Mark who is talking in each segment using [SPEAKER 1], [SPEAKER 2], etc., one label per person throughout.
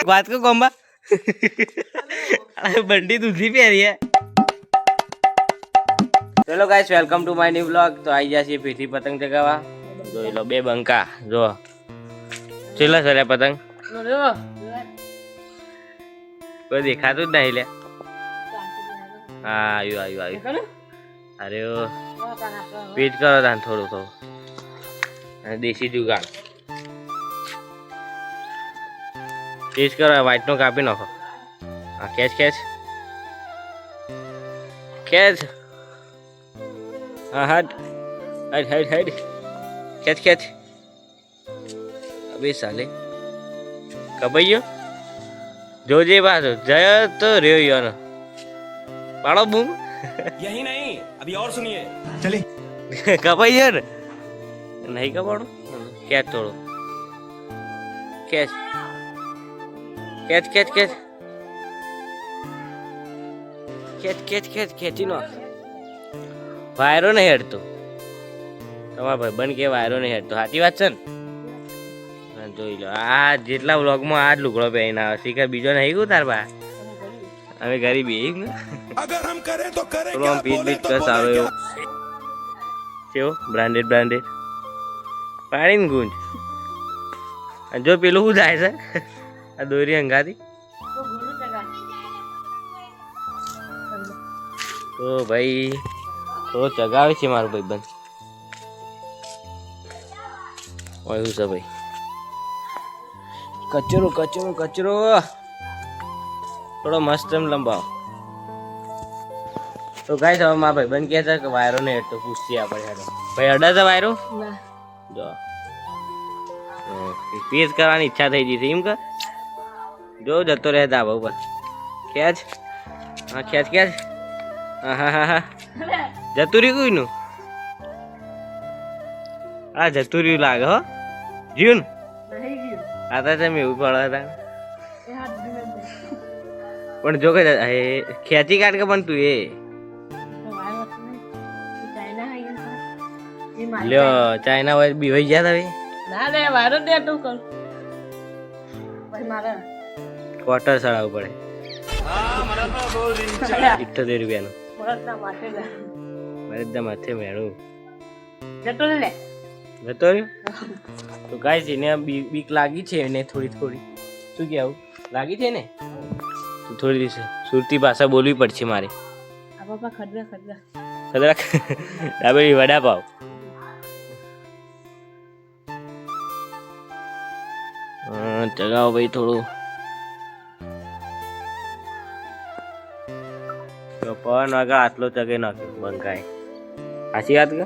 [SPEAKER 1] बात को कोंबा बंडी दूसरी प्यारी है। चलो guys welcome to my new blog. तो आई जासी पीठी पतंग चगावा જોઈ લો બે બંકા જો ચેલા સરે પતંગ કોઈ દેખાતું જ નહીં લે હા આવ્યું અરે પીટ કરો તાન થોડું દેશી જુગાડ પીસ કરો વ્હાઈટ નો કાપી નાખો હા ખેંચ હા હટ ખેંચ અબે સાલે કબૈયો જોજે પાછો જય તો રહ્યો યાર પાડો બૂમ
[SPEAKER 2] यही नहीं अभी और सुनिए
[SPEAKER 1] चलिए कबैयो ने नहीं कबाड़ो ખેંચ થોડો ખેંચી નો વાયરો નહીં હેડતો તમારા ભાઈ બન કે વાયરો નહીં હેડતો સાચી વાત છે ને જોઈ લો આ જેટલા વ્લોગમાં આ જ લુગડો પહેરીને આવે શીખર બીજો નહીં ગયું તાર બા અમે ગરીબી
[SPEAKER 2] अगर हम करें तो करें
[SPEAKER 1] થોડો આમ પીટ કસ આવે એવો કેવો બ્રાન્ડેડ પાણી ને ગુંજ જો પેલું શું જાય છે આ દોરી હંગાથી તો ભાઈ થોડો ચગાવે છે મારો ભાઈ બંધ શું છે ભાઈ કચરો થોડો મસ્ત એમ લંબાવો તો ગાઈસ હવે મારા ભાઈ બંધ કહે છે કે વાયરો ને હેઠતો પૂછીએ આપણે ભાઈ અડા છે વાયરો જો પીસ કરવાની ઈચ્છા થઈ ગઈ છે એમ કે જો જતો રહે ધાબા ઉપર ખેંચ હા જતું રહ્યું કોઈનું આ જતું રહ્યું લાગે હો જીવન આતા છે મેં એવું પડે પણ જો કે ખેંચી કાઢ કે પણ તું એ લ્યો ચાઇના હોય બીવાઈ ગયા તમે
[SPEAKER 3] ના રે વાયરો દે તું કર ભાઈ મારે
[SPEAKER 1] ક્વાર્ટર ચડાવવું પડે 78 રૂપિયાનું મરદના માથે મેળું જતો રહ્યો તો ગાઈસ એને બીક લાગી છે એને થોડી શું કેવું લાગી છે ને તો થોડી દિવસે સુરતી ભાષા બોલવી પડશે મારે ખદરા ડાબેલી વડાપાવ ચગાવો ભાઈ થોડું પવન વાગા આટલો ચગે નાખ્યો બંકાય સાચી વાત કે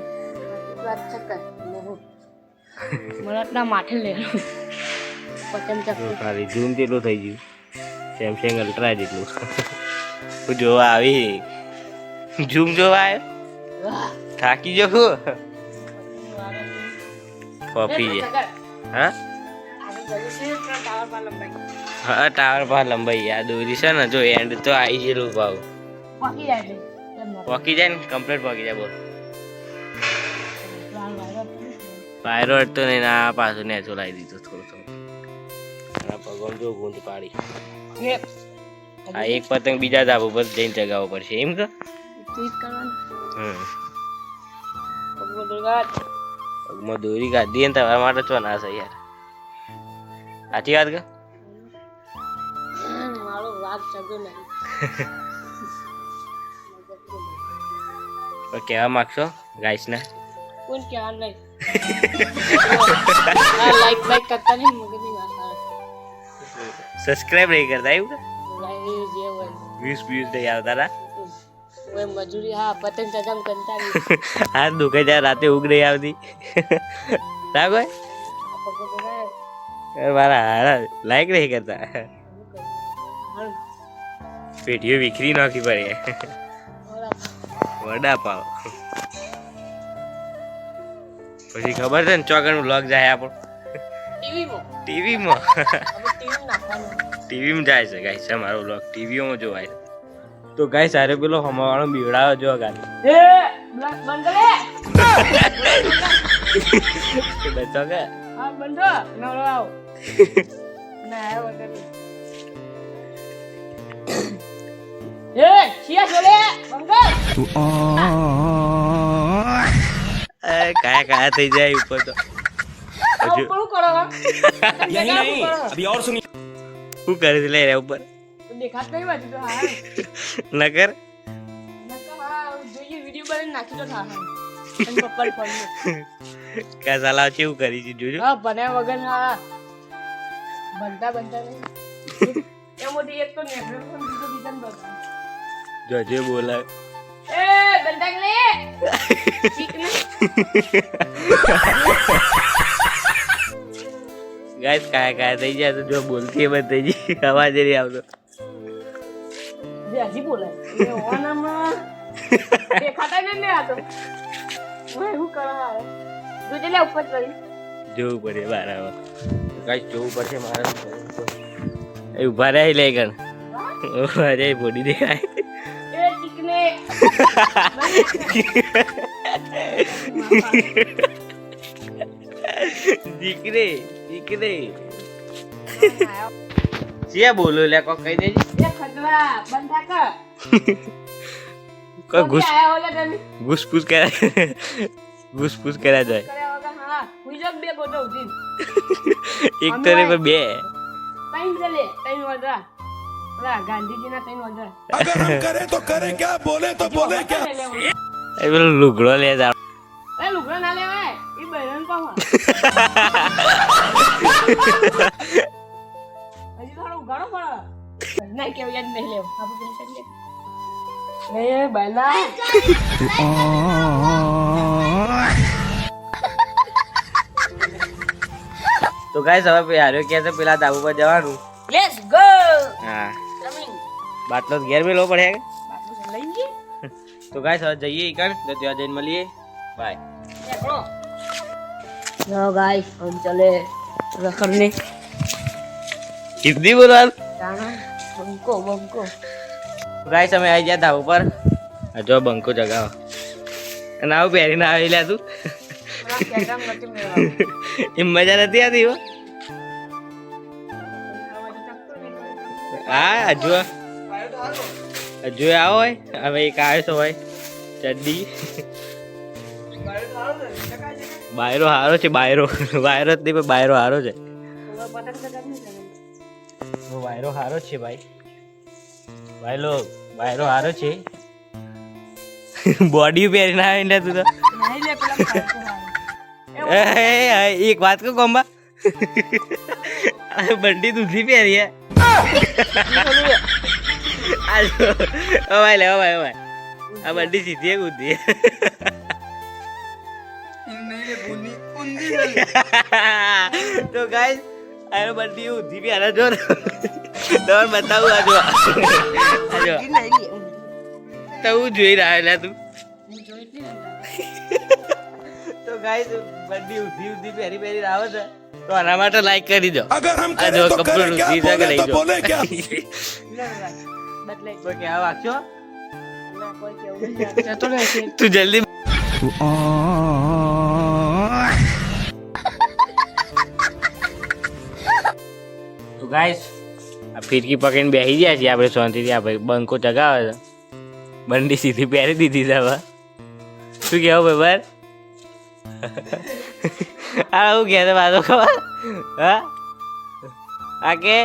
[SPEAKER 3] મરદના માથે લે પતંગ
[SPEAKER 1] ખાલી ઝૂમ જેટલું થઈ ગયું સેમસંગ અલ્ટ્રા જેટલું હું જોવા આવી ઝૂમ જોવા આવ્યો થાકી જો કોફી છે હા ટાવર પર લંબાઈ આ દોરી છે ને જો એન્ડ તો આવી ગયેલું ભાવ પોકી જાય ને કમ્પ્લીટ પોકી જાય બોલ વાયરો હટતો નહીં ના પાછું ને ચોલાવી દીધું થોડું ભગવાન જો ગુંજ પાડી આ એક પતંગ બીજા ધાબા ઉપર જઈને ચગાવવો પડશે એમ કે પગમાં દોરી કાઢી ને તમારા માટે તો ના છે યાર સાચી વાત કે
[SPEAKER 3] મારો વાગ ચગો નહીં
[SPEAKER 1] કહેવા માંગશો ગાઈસ ને
[SPEAKER 3] કોણ કહેવા નહીં લાઈક કરતા નહીં મગજની વાત
[SPEAKER 1] સબસ્ક્રાઇબ નહીં કરતા એવું
[SPEAKER 3] લાઈક જે હોય
[SPEAKER 1] વ્યુઝ નહીં આવતા રા
[SPEAKER 3] ઓય મજૂરી હા પતંગ ચગામ કરતા
[SPEAKER 1] હા દુખે જાય રાતે ઊંઘ નહીં આવતી ના કોઈ મારા હારા લાઈક નહીં કરતા પેટીઓ વિખરી નાખી પડે વડાપાવ પછી ખબર છે ને ચોકડ વ્લોગ જાય આપણો ટીવીમાં જાય છે ગાઈસ અમારો વ્લોગ ટીવીમાં જોવાય તો ગાઈસ આરે પેલો હમાવાળો બીવડાવે જો ગાડી
[SPEAKER 3] એ બ્લેક બંગલે
[SPEAKER 1] બચો કે
[SPEAKER 3] હા બંધો નવરો આવ ના આયો વગર એ શિયા જોલે બંગર
[SPEAKER 1] કાયા થઈ જાય ઉપર તો
[SPEAKER 3] આવું શું કરો
[SPEAKER 2] यही नहीं अभी और सुनिए
[SPEAKER 1] શું કરે છે લે રે ઉપર
[SPEAKER 3] દેખાત નહીં બાજુ તો હા
[SPEAKER 1] નકર
[SPEAKER 3] નકા હા જોઈએ વિડિયો બનાવીને નાખી દો થા અને પપ્પા ફોન
[SPEAKER 1] કા સાલા કેવું કરી છે જોજો
[SPEAKER 3] હા બન્યા વગર હા બનતા નહીં એ મોટી એક તો નેટવર્ક પણ બીજું બતા
[SPEAKER 1] જોજે બોલાય
[SPEAKER 3] એ બંધક લે ઠીક ને
[SPEAKER 1] ગાઈસ કાયા થઈ જાય તો જો બોલતી બંધ થઈ ગઈ અવાજ નહીં આવતો
[SPEAKER 3] બે હજી બોલે એ ઓનામાં દેખાતા નહીં ને આ તો હું એવું કરવા આવે જોજે લે ઉપર ચડી
[SPEAKER 1] જોવું પડે બરાબર ગાઈસ જોવું પડશે મારે એ ઉભા રહી લે ગણ અરે બોડી દેખાય
[SPEAKER 3] એ ચીકને દીકરે સિયા બોલો લે કો કહી દેજી એ ખતરા બંધા કર
[SPEAKER 1] કોઈ
[SPEAKER 3] આયા ઓલે તને
[SPEAKER 1] ઘૂસપૂસ કર્યા જાય
[SPEAKER 3] કર્યા વગર હા હુઈ જો બે ગોટો ઉઠી
[SPEAKER 1] એક તો રે પણ બે
[SPEAKER 3] ટાઈમ ચલે ટાઈમ વધરા ઓલા ગાંધીજીના ટાઈમ વધરા
[SPEAKER 2] अगर हम करें तो करें क्या बोले तो बोले क्या
[SPEAKER 1] એ પેલો લુગડો લે જા
[SPEAKER 3] એ લુગડા ના લેવાય એ બહેરન પાવા હજી થોડો ઉગાડો પડે ના કેવું યાદ નહીં લેવ આપું પેલી સાઈડ લે એ બના
[SPEAKER 1] તો ગાઈસ હવે હાર્યો કે છે પેલા ધાબુ પર જવાનું
[SPEAKER 3] લેટ્સ ગો
[SPEAKER 1] હા
[SPEAKER 3] રમિંગ
[SPEAKER 1] બાટલો તો ઘેર મેલો પડે
[SPEAKER 3] બાપુ સે લઈ ગઈ
[SPEAKER 1] તો ગાઈસ હવે જઈએ ઈકન તો ત્યાં જઈને મળીએ બાય
[SPEAKER 3] देखो नो गाइस हम चले रखने
[SPEAKER 1] हिंदी बोलવાનું
[SPEAKER 3] जाना બંકો
[SPEAKER 1] ગાઈસ અમે આવી ગયા ધાબા ઉપર આ જો બંકો જગાવો અને આવું પહેરીને આવી લે તું એમ મજા નથી આવતી હો હા હજુ આવો હોય હવે એક આવ્યો તો હોય ચડ્ડી બાયરો હારો છે બાયરો જ નહીં પણ બાયરો હારો છે બાયરો હારો છે ભાઈ બાયરો હારો છે બોડી પહેરીને આવે ને તું તો એક વાત કહું કોમ્બા બંડી દૂધી પહેરી હે ભાઈ આ બંડી સીધી કૂદી તો ગાઈસ આનો બંડી ઊંધી બી આના જો તમારે બતાવું આજો તો હું જોઈ રહ્યા તું તો ગાઈસ બંડી ઊંધી પહેરી આવે છે તો આના માટે લાઈક કરી દો
[SPEAKER 2] अगर हम
[SPEAKER 1] આ જો
[SPEAKER 2] करें तो
[SPEAKER 1] કપડું
[SPEAKER 2] करें क्या
[SPEAKER 1] ઊંધી છે કે
[SPEAKER 2] बोले
[SPEAKER 1] લઈ
[SPEAKER 2] तो
[SPEAKER 1] જાઓ
[SPEAKER 2] बोले क्या
[SPEAKER 3] બદલાઈ
[SPEAKER 1] તો કે આ વાંચો
[SPEAKER 3] ના કોઈ કેવું નહીં જતો રહેશે
[SPEAKER 1] તું જલ્દી તો ગાઈસ આ ફિરકી પકડીને બેસી ગયા છીએ આપણે શાંતિથી આ ભાઈ બંકો ચગાવે છે બંડી સીધી પહેરી દીધી છે હવે શું કહેવું ભાઈ આ હું કહે છે બાજુ ખબર હા આ કે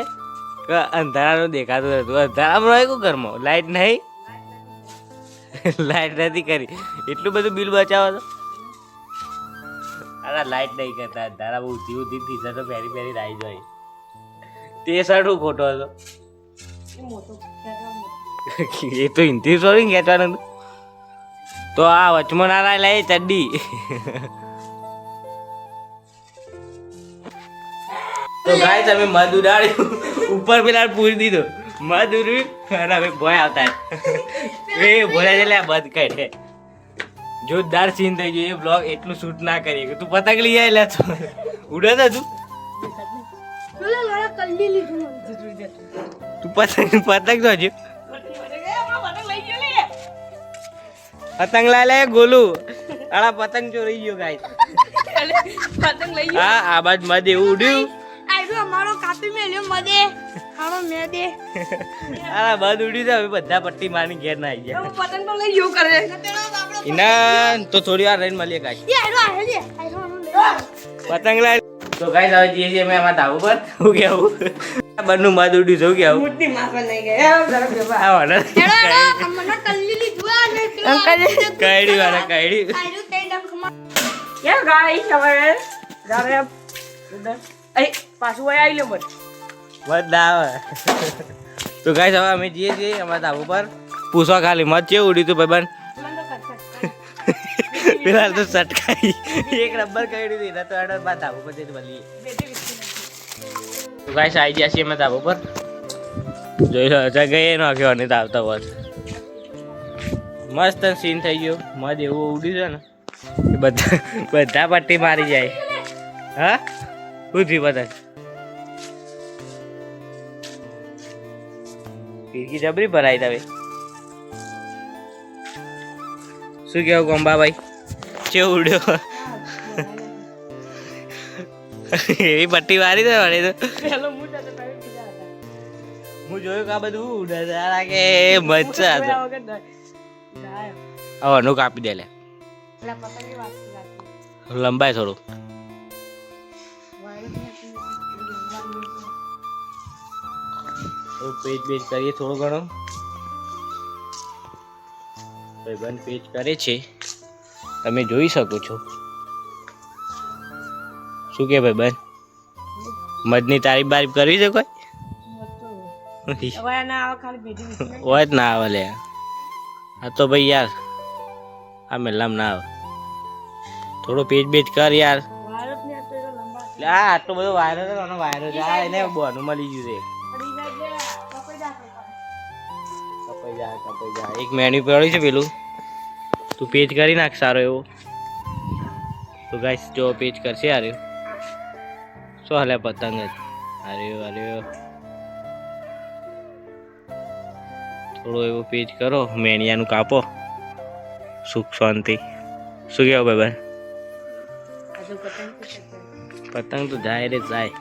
[SPEAKER 1] અંધારાનું દેખાતું હતું અંધારામાં રહે શું ઘરમાં લાઈટ નહીં લાઈટ નથી કરી એટલું બધું બિલ બચાવો તો અરે લાઈટ નહીં કરતા અંધારા ઊંધી ટી શર્ટો પહેરી આવી જાય તે શર્ટ હું ખોટો હતો એ તો હિન્દી સોરી ખેંચવાનું તો આ વચમાં ના લે ચડ્ડી તો ગાય તમે મધ ઉડાડ્યું ઉપર પેલા પૂરી દીધો મધ ઉડ્યું અને હવે ભોય આવતા એ ભોયા એટલે બંધ કરે જોરદાર સીન થઈ ગયો એ બ્લોગ એટલું શૂટ ના કરીએ તું પતંગ લઈ આવે લે ઉડે તો તું તું પતંગ તો હજુ પતંગ લાય લે ગોલું આલા પતંગ ચોરી ગયો ગાઈસ.
[SPEAKER 3] પતંગ લઈ ગયો.
[SPEAKER 1] હા આ બાજ મધ એવું ઉડ્યું.
[SPEAKER 3] આયરો અમારો કાપી મેલ્યો મદે. હારો મે દે.
[SPEAKER 1] આલા મધ ઉડ્યું તો હવે બધા પટ્ટી મારી ઘેર ના આવી ગયા.
[SPEAKER 3] પતંગ તો લઈ ગયો કરે.
[SPEAKER 1] ઇના તો થોડી વાર રહીને મળીએ ગાઈસ.
[SPEAKER 3] એ આયરો આયરો લે. આયરો આનો લે.
[SPEAKER 1] પતંગ લાય. તો ગાઈસ હવે જઈએ છીએ અમે આમાં ધાબુ પર. હું કેવું? બંનું મધ ઉડ્યું છું કેવું?
[SPEAKER 3] મુઠ્ઠી માફા નહીં ગયા. જરા બેબા.
[SPEAKER 1] આ વાળા
[SPEAKER 3] એડો અમને કલ્લી લીધું આ ને અંકલ
[SPEAKER 1] કઈડી વાળા કઈડી.
[SPEAKER 3] આયરો તે ડંખમાં. યા ગાઈસ હવે જરા અરે પાછું આવી લે મત.
[SPEAKER 1] મધ ના આવે. તો ગાઈસ હવે અમે જઈએ છીએ અમારા ધાબુ પર. પૂછવા ખાલી મધ કેવું ઉડ્યું તું ભાઈબંધ? પેલા તો સટકાઈ એક રબર કઈડી હતી તો એડો બાદ ધાબુ પર જઈને મળીએ. તો ગાઈસ આવી ગયા છીએ અમે ધાબુ પર. જોઈ લો જગ્યાએ નાખ્યો અને આવતા હોત મસ્ત સીન થઈ ગયો. મધ એવું ઉડ્યું છે ને કે બધા પટ્ટી મારી જાય. હા શું થયું પતંગ? ફિરકી જબરી ભરાઈ તમે. શું કેવું ગોંબાભાઈ? ચે ઉડ્યો એવી પટ્ટી મારી દે વળી તો.
[SPEAKER 3] પેલો મુઠા તો તારે બીજા હતા.
[SPEAKER 1] હું જોયું કે આ બધું ઉડે છે કે મચ્છા હતો. હવે નું કાપી દે લે.
[SPEAKER 3] પેલા પતંગની વાત રાખી.
[SPEAKER 1] લંબાઈ થોડું. પેજ પેજ કરીએ થોડો ઘણો. ભાઈબંધ પેજ કરે છે તમે જોઈ શકો છો. શું કે ભાઈબંધ મધની તારીફ બારીફ કરવી છે કોઈ?
[SPEAKER 3] હવે ના આવે ખાલી ભેજી વિસી.
[SPEAKER 1] હોય જ ના આવે લે. આ તો ભાઈ યાર આ મેલામ ના આવે. થોડો પેજ બેજ કર યાર.
[SPEAKER 3] ભારત ને તો લંબા
[SPEAKER 1] લે આ આટલો બધો વાયરો છે આનો વાયરો છે. આ એને બોનું મળી ગયું છે.
[SPEAKER 3] પડી જાય છે કપાઈ જા
[SPEAKER 1] કપાઈ જા. એક મેન્યુ પડ્યું છે પેલું તું પેજ કરી નાખ સારો એવો. તો ગાઈસ જો પેજ કરશે આર્યો શું હાલે પતંગ જ આર્યો થોડો એવો પેજ કરો. મેણિયાનું કાપો સુખ શાંતિ. શું કહેવું ભાઈ?
[SPEAKER 3] હજુ પતંગ
[SPEAKER 1] પતંગ તો જાય રે જાય.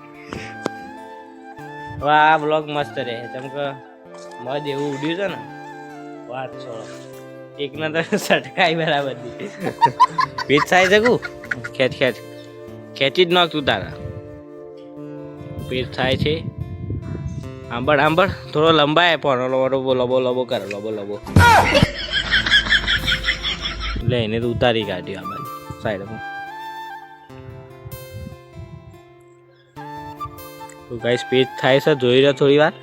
[SPEAKER 1] હવે આ બ્લોગ મસ્ત રહે કેમ કે મધ એવું ઉડ્યું છે ને વાત છોડો. એકના તો સટકાઈ બરાબર પેજ થાય શકું ખેંચી જ નાખ તું તારા. પેજ થાય છે. આંબળ થોડો લંબાય પણ લબો કરે લબો લે એને તો ઉતારી કાઢ્યો આ બાજુ સાઈડમાં. તો ગાઈસ પેજ થાય છે જોઈ રહ્યો થોડી વાર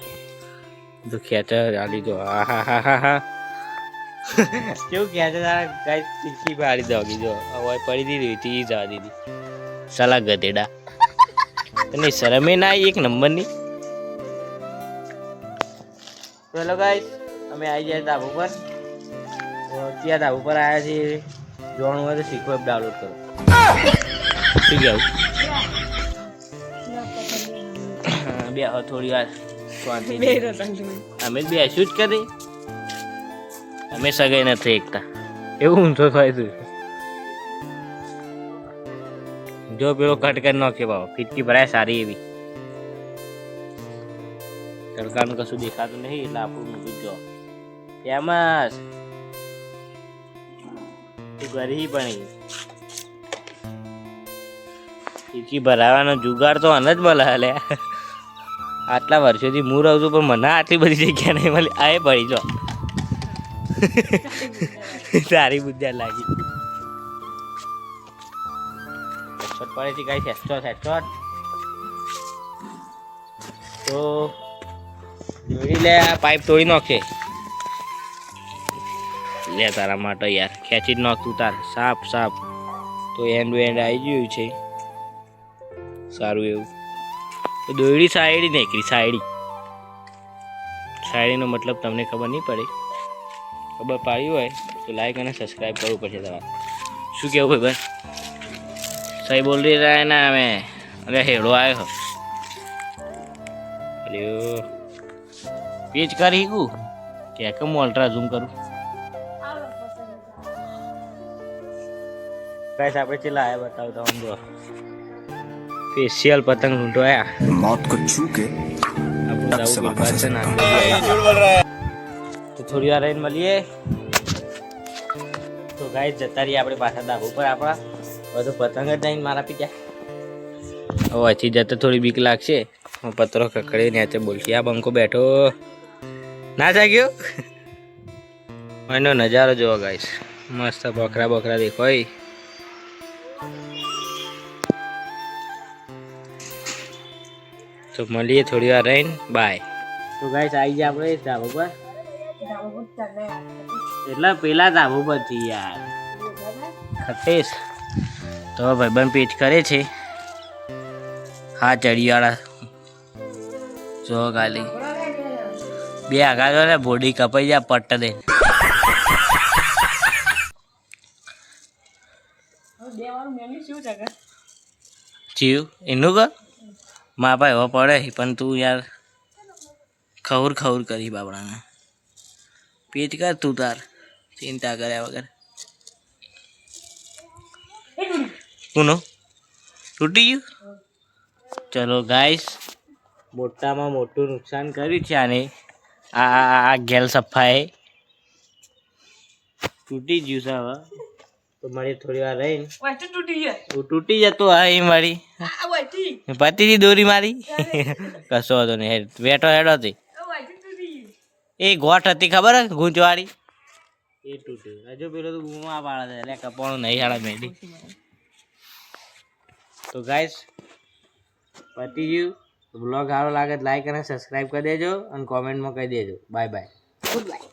[SPEAKER 1] તો ખેંચે આલી દો. હા કેવું ખેંચે તારા ગાઈસ પીછી પાડી દો જો હવે પડી દીધી તી જવા દીધી. સાલા ગધેડા તને શરમે ના એક નંબરની. ચલો ગાઈસ અમે આવી જાય ધાબુ પર. ત્યાં ધાબુ પર આવ્યા છીએ. જોવાનું હોય તો શીખો એપ ડાઉનલોડ કરો. શું કહેવું? બે થોડી વાર શાંતિ. અમે જ બેસું જ કરી. અમે સગાઈ નથી એકતા એવું ઊંધો થાય છે. જો પેલો કટ કરી નાખે ભાવ ફીટકી ભરાય સારી એવી. તડકાનું કશું દેખાતું નહીં એટલે આપણું મૂકી જો ફેમસ ગરી પણ ફીટકી ભરાવાનો જુગાડ તો અન જ મળે લે. આટલા વર્ષોથી હું રહું છું પણ મને આટલી બધી જગ્યા નહીં મળી. આ પડી જો સારી બુદ્ધિ લાગી. પડેથી કઈ હેડશોટ તો જોડી લે. આ પાઇપ તોડી નાખે લે તારા માટે યાર. ખેંચી જ નાખ તું તાર સાપ તો એન્ડ આવી ગયું છે સારું એવું. તો દોયડી સાયડી નીકળી. સાયડીનો મતલબ તમને ખબર નહીં પડે. ખબર પાડી હોય તો લાઈક અને સબસ્ક્રાઈબ કરવું પડશે તમારે. શું કેવું ભાઈ? સહી બોલ રહી રહ્યા ના અમે. અરે હેડો આવ્યો અરે પેજ કરી કું કે કેમ અલ્ટ્રા ઝૂમ કરું. ગાઈસ આપણે ચેલા આયા બતાવતા હું જો સ્પેશિયલ પતંગ લૂંટો આયા
[SPEAKER 2] मौत को छू के
[SPEAKER 1] આપણું
[SPEAKER 2] से
[SPEAKER 1] દાવું
[SPEAKER 2] वापस
[SPEAKER 1] છે ને તો થોડી વાર રહીને મળીએ તો ગાઈસ જતા રહીએ આપણે પાછા દાવ ઉપર આપણા બધું પતંગ જ નહીં મારા પીટ્યા હવે અહીંથી જતા થોડી બીક લાગશે હું પતરો કકડે ને બોલશી આ બંકો બેઠો ના જાગ્યો એનો નજારો જોવો ગાઈસ મસ્ત બકરા બકરા દેખાય તો મળીએ થોડી વાર રહીને બાય તો ગાઈસ આવી જાય આપણે ધાબા પર એટલા પેલા ધાબા પરથી યાર ખટેશ તો ભાઈબંધ પેચ કરે છે હા ચડિયાળા જો ગાલી બે આગળ ને બોડી કપાઈ જાય પટ્ટ દે ચીવ એનું કર મા ભાઈ હવે પડે પણ તું યાર ખવર ખવર કરી બાબડાને પેટ કર તું તાર ચિંતા કર્યા વગર કોનો તૂટી ગયું ચલો ગાઈસ મોટામાં મોટું નુકસાન કર્યું છે આને આ ગેલ સફાએ તૂટી ગયું છે હવે તો મારી થોડી વાર રહીને તૂટી જતો હા એ મારી પતિથી દોરી મારી કશો હતો નહીં વેટો હેડો હતી એ ગોઠ હતી ખબર હે ગૂંચવાળી એ તૂટ્યું હજુ પેલો તો ગુમા પાડે એટલે કપાણું નહીં હાડા મેડી તો ગાઈસ પતી ગયું બ્લોગ સારો લાગે લાઈક અને સબસ્ક્રાઈબ કરી દેજો અને કોમેન્ટમાં કહી દેજો બાય બાય
[SPEAKER 3] ગુડ બાય